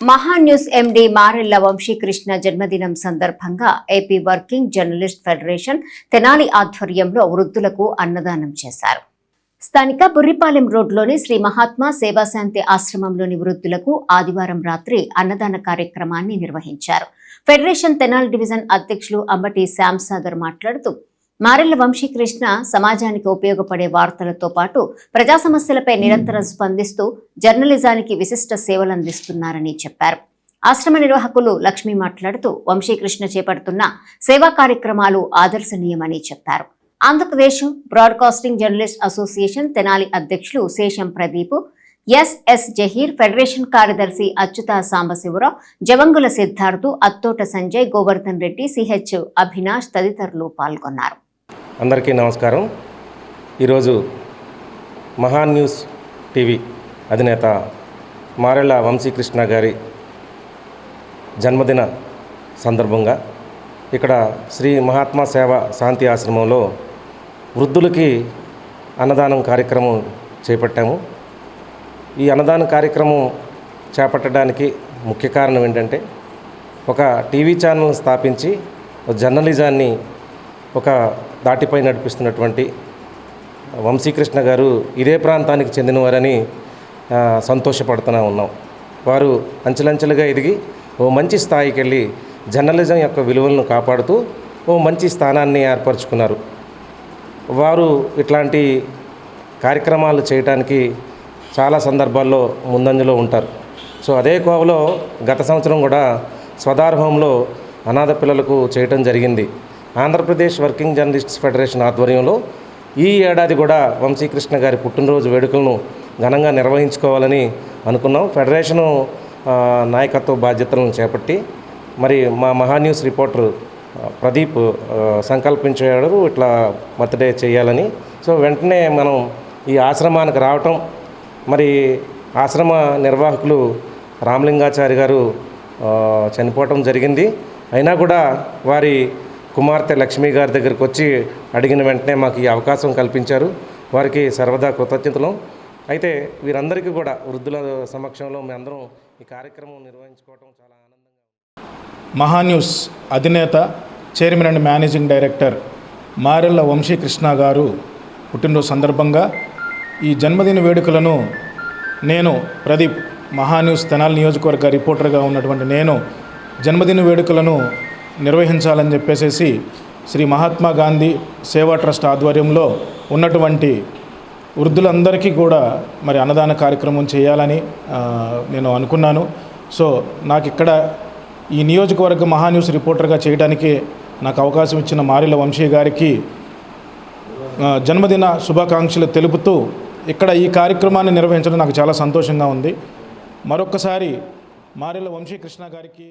Maha News MD Marella Vamsikrishna జన్మదినం సందర్భంగా AP working journalist federation Tenali ఆధ్వర్యంలో వృద్ధులకు అన్నదానం చేశారు. స్థానిక బుర్రిపాలెం రోడ్లోని శ్రీ మహాత్మా సేవాశాంతి ఆశ్రమంలోని వృద్ధులకు ఆదివారం రాత్రి అన్నదాన కార్యక్రమాన్ని నిర్వహించారు. ఫెడరేషన్ తెనాలి డివిజన్ అధ్యక్షులు అంబటి శ్యాంసాగర్ మాట్లాడుతూ, మారెళ్ల వంశీకృష్ణ సమాజానికి ఉపయోగపడే వార్తలతో పాటు ప్రజా సమస్యలపై నిరంతరం స్పందిస్తూ జర్నలిజానికి విశిష్ట సేవలందిస్తున్నారని చెప్పారు. ఆశ్రమ నిర్వాహకులు లక్ష్మి మాట్లాడుతూ, వంశీకృష్ణ చేపడుతున్న సేవా కార్యక్రమాలు ఆదర్శనీయమని చెప్పారు. Andhra Pradesh broadcasting journalist association Tenali అధ్యక్షులు శేషం ప్రదీప్, ఎస్ఎస్ జహీర్, ఫెడరేషన్ కార్యదర్శి అచ్యుత సాంబశివరావు, జవంగుల సిద్ధార్థు, అత్తోట సంజయ్, గోవర్ధన్ రెడ్డి, సిహెచ్ అభినాష్ తదితరులు పాల్గొన్నారు. అందరికీ నమస్కారం. ఈరోజు మహాన్ న్యూస్ టీవీ అధినేత మారెళ్ల వంశీకృష్ణ గారి జన్మదిన సందర్భంగా ఇక్కడ శ్రీ మహాత్మా సేవా శాంతి ఆశ్రమంలో వృద్ధులకి అన్నదానం కార్యక్రమం చేపట్టాము. ఈ అన్నదాన కార్యక్రమం చేపట్టడానికి ముఖ్య కారణం ఏంటంటే, ఒక టీవీ ఛానల్ స్థాపించి జర్నలిజాన్ని ఒక దాటిపై నడిపిస్తున్నటువంటి వంశీకృష్ణ గారు ఇదే ప్రాంతానికి చెందినవారని సంతోషపడుతూనే ఉన్నాం. వారు అంచెలంచెలుగా ఎదిగి ఓ మంచి స్థాయికి వెళ్ళి జర్నలిజం యొక్క విలువలను కాపాడుతూ ఓ మంచి స్థానాన్ని ఏర్పరచుకున్నారు. వారు ఇట్లాంటి కార్యక్రమాలు చేయడానికి చాలా సందర్భాల్లో ముందంజలో ఉంటారు. సో అదే కోవలో గత సంవత్సరం కూడా స్వదార్ హోంలో అనాథ పిల్లలకు చేయటం జరిగింది. ఆంధ్రప్రదేశ్ వర్కింగ్ జర్నలిస్ట్స్ ఫెడరేషన్ ఆధ్వర్యంలో ఈ ఏడాది కూడా వంశీకృష్ణ గారి పుట్టినరోజు వేడుకలను ఘనంగా నిర్వహించుకోవాలని అనుకున్నాం. ఫెడరేషను నాయకత్వ బాధ్యతలను చేపట్టి మరి మా మహాన్యూస్ రిపోర్టర్ ప్రదీప్ సంకల్పించాడు ఇట్లా బర్త్డే చేయాలని. సో వెంటనే మనం ఈ ఆశ్రమానికి రావటం, మరి ఆశ్రమ నిర్వాహకులు రామలింగాచారి గారు చనిపోవటం జరిగింది. అయినా కూడా వారి కుమార్తె లక్ష్మి గారి దగ్గరికి వచ్చి అడిగిన వెంటనే మాకు ఈ అవకాశం కల్పించారు. వారికి సర్వదా కృతజ్ఞతలు. అయితే వీరందరికీ కూడా వృద్ధుల సమక్షంలో మేమందరం ఈ కార్యక్రమం నిర్వహించుకోవటం చాలా ఆనందంగా. మహాన్యూస్ అధినేత, chairman and managing director Marella Vamsikrishna గారు పుట్టినరోజు సందర్భంగా ఈ జన్మదిన వేడుకలను నేను ప్రదీప్, మహాన్యూస్ తెనాలి నియోజకవర్గ రిపోర్టర్గా ఉన్నటువంటి నేను జన్మదిన వేడుకలను నిర్వహించాలని చెప్పేసి శ్రీ మహాత్మా గాంధీ సేవా ట్రస్ట్ ఆధ్వర్యంలో ఉన్నటువంటి వృద్ధులందరికీ కూడా మరి అన్నదాన కార్యక్రమం చేయాలని నేను అనుకున్నాను. సో నాకు ఇక్కడ ఈ నియోజకవర్గ మహాన్యూస్ రిపోర్టర్గా చేయడానికి నాకు అవకాశం ఇచ్చిన మారెళ్ల వంశీ గారికి జన్మదిన శుభాకాంక్షలు తెలుపుతూ ఇక్కడ ఈ కార్యక్రమాన్ని నిర్వహించడం నాకు చాలా సంతోషంగా ఉంది. మరొక్కసారి మారెళ్ల వంశీకృష్ణ గారికి